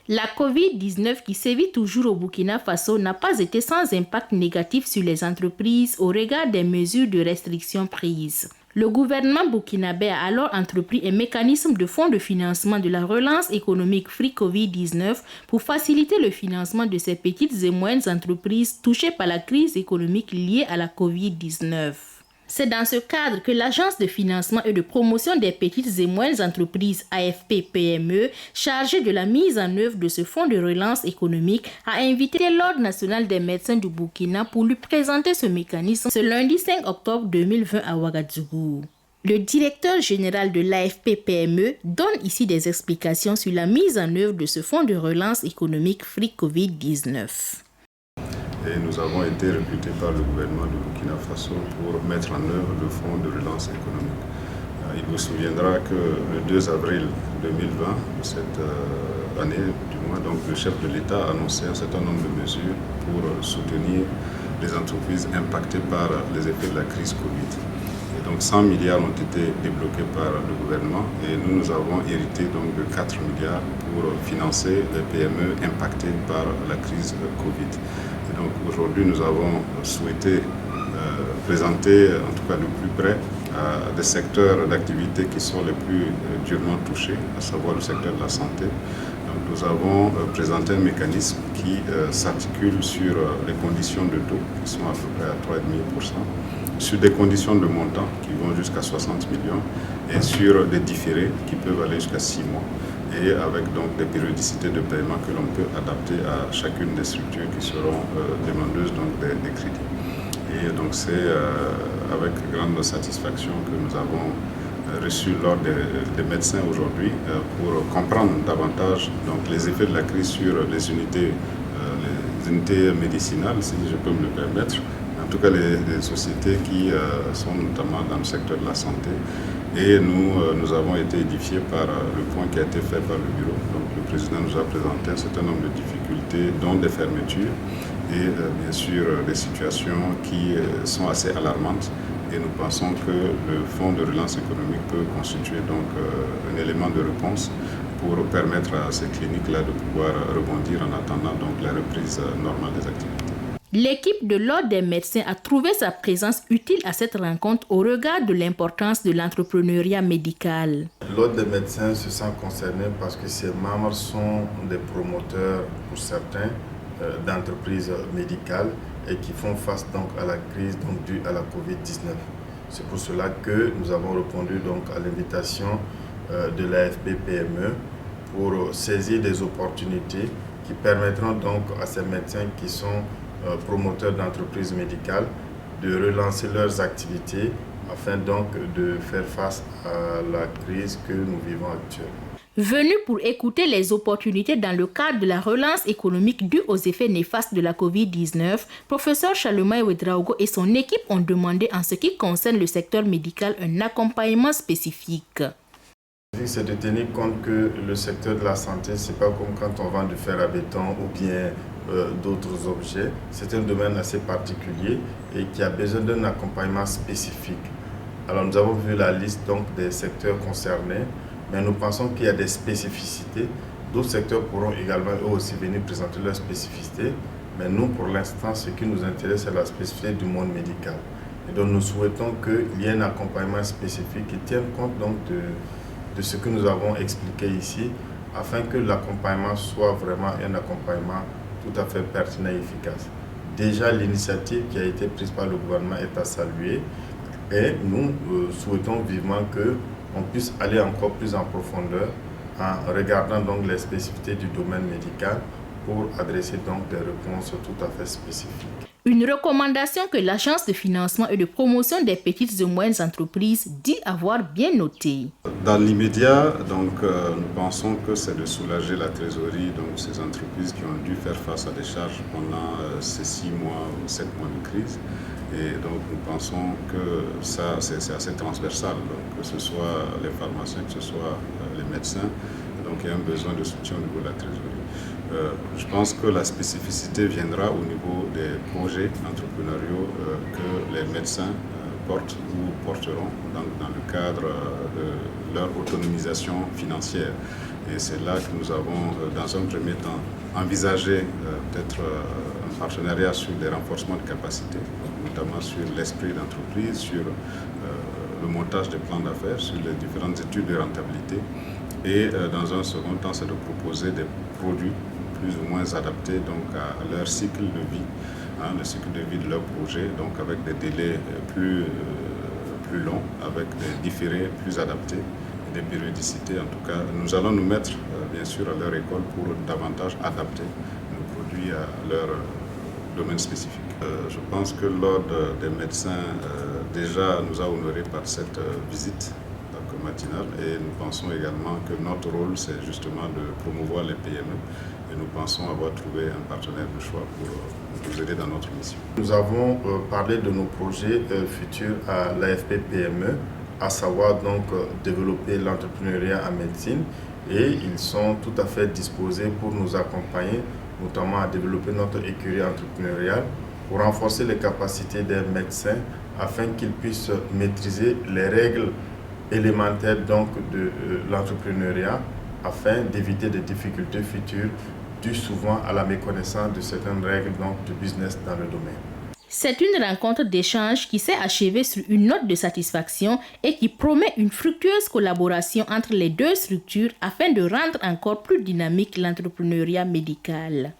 La COVID-19 qui sévit toujours au Burkina Faso n'a pas été sans impact négatif sur les entreprises au regard des mesures de restriction prises. Le gouvernement burkinabé a alors entrepris un mécanisme de fonds de financement de la relance économique Free Covid-19 pour faciliter le financement de ces petites et moyennes entreprises touchées par la crise économique liée à la Covid-19. C'est dans ce cadre que l'Agence de financement et de promotion des petites et moyennes entreprises AFP-PME, chargée de la mise en œuvre de ce fonds de relance économique, a invité l'Ordre national des médecins du Burkina pour lui présenter ce mécanisme ce lundi 5 octobre 2020 à Ouagadougou. Le directeur général de l'AFP-PME donne ici des explications sur la mise en œuvre de ce fonds de relance économique Free Covid-19. Et nous avons été recrutés par le gouvernement du Burkina Faso pour mettre en œuvre le fonds de relance économique. Il vous souviendra que le 2 avril 2020, de cette année, du moins, donc, le chef de l'État a annoncé un certain nombre de mesures pour soutenir les entreprises impactées par les effets de la crise Covid. Et donc 100 milliards ont été débloqués par le gouvernement et nous avons hérité donc de 4 milliards pour financer les PME impactées par la crise Covid. Et donc aujourd'hui, nous avons souhaité présenter, en tout cas le plus près, des secteurs d'activité qui sont les plus durement touchés, à savoir le secteur de la santé. Donc nous avons présenté un mécanisme qui s'articule sur les conditions de taux, qui sont à peu près à 3,5%, sur des conditions de montant qui vont jusqu'à 60 millions et sur des différés qui peuvent aller jusqu'à 6 mois. Et avec donc des périodicités de paiement que l'on peut adapter à chacune des structures qui seront demandeuses donc des crédits. Et donc c'est avec grande satisfaction que nous avons reçu l'ordre des médecins aujourd'hui pour comprendre davantage donc, les effets de la crise sur les unités médicinales, si je peux me le permettre. En tout cas, les sociétés qui sont notamment dans le secteur de la santé. Et nous avons été édifiés par le point qui a été fait par le bureau. Donc, le président nous a présenté un certain nombre de difficultés, dont des fermetures et bien sûr des situations qui sont assez alarmantes. Et nous pensons que le fonds de relance économique peut constituer donc un élément de réponse pour permettre à ces cliniques-là de pouvoir rebondir en attendant donc la reprise normale des activités. L'équipe de l'Ordre des médecins a trouvé sa présence utile à cette rencontre au regard de l'importance de l'entrepreneuriat médical. L'Ordre des médecins se sent concerné parce que ses membres sont des promoteurs, pour certains, d'entreprises médicales et qui font face donc à la crise donc, due à la Covid-19. C'est pour cela que nous avons répondu donc à l'invitation de l'AFP-PME pour saisir des opportunités qui permettront donc à ces médecins qui sont promoteurs d'entreprises médicales de relancer leurs activités afin donc de faire face à la crise que nous vivons actuellement. Venu pour écouter les opportunités dans le cadre de la relance économique due aux effets néfastes de la COVID-19, professeur Charlemagne Ouedraogo et son équipe ont demandé en ce qui concerne le secteur médical un accompagnement spécifique. C'est de tenir compte que le secteur de la santé, c'est pas comme quand on vend du fer à béton ou bien d'autres objets. C'est un domaine assez particulier et qui a besoin d'un accompagnement spécifique. Alors nous avons vu la liste donc des secteurs concernés, mais nous pensons qu'il y a des spécificités. D'autres secteurs pourront également eux aussi venir présenter leurs spécificités, mais nous pour l'instant ce qui nous intéresse c'est la spécificité du monde médical. Et donc nous souhaitons qu'il y ait un accompagnement spécifique qui tienne compte donc de ce que nous avons expliqué ici, afin que l'accompagnement soit vraiment un accompagnement tout à fait pertinent et efficace. Déjà, l'initiative qui a été prise par le gouvernement est à saluer et nous souhaitons vivement qu'on puisse aller encore plus en profondeur en regardant donc les spécificités du domaine médical pour adresser donc des réponses tout à fait spécifiques. Une recommandation que l'Agence de financement et de promotion des petites et moyennes entreprises dit avoir bien notée. Dans l'immédiat, donc, nous pensons que c'est de soulager la trésorerie de ces entreprises qui ont dû faire face à des charges pendant ces 6 mois ou 7 mois de crise. Et donc nous pensons que ça c'est assez transversal, donc, que ce soit les pharmaciens, que ce soit les médecins. Donc il y a un besoin de soutien au niveau de la trésorerie. Je pense que la spécificité viendra au niveau des projets entrepreneuriaux que les médecins portent ou porteront dans le cadre de leur autonomisation financière. Et c'est là que nous avons, dans un premier temps, envisagé peut-être un partenariat sur les renforcements de capacités, notamment sur l'esprit d'entreprise, sur le montage des plans d'affaires, sur les différentes études de rentabilité. Et dans un second temps, c'est de proposer des produits plus ou moins adaptés donc, à leur cycle de vie, le cycle de vie de leur projet, donc avec des délais plus longs, avec des différés plus adaptés, des périodicités. En tout cas, nous allons nous mettre bien sûr à leur école pour davantage adapter nos produits à leur domaine spécifique. Je pense que l'Ordre des médecins déjà nous a honorés par cette visite matinale et nous pensons également que notre rôle c'est justement de promouvoir les PME et nous pensons avoir trouvé un partenaire de choix pour nous aider dans notre mission. Nous avons parlé de nos projets futurs à l'AFP PME, à savoir donc développer l'entrepreneuriat en médecine, et ils sont tout à fait disposés pour nous accompagner, notamment à développer notre écurie entrepreneuriale, pour renforcer les capacités des médecins afin qu'ils puissent maîtriser les règles élémentaires donc de l'entrepreneuriat afin d'éviter des difficultés futures dues souvent à la méconnaissance de certaines règles donc, du business dans le domaine. C'est une rencontre d'échange qui s'est achevée sur une note de satisfaction et qui promet une fructueuse collaboration entre les deux structures afin de rendre encore plus dynamique l'entrepreneuriat médical.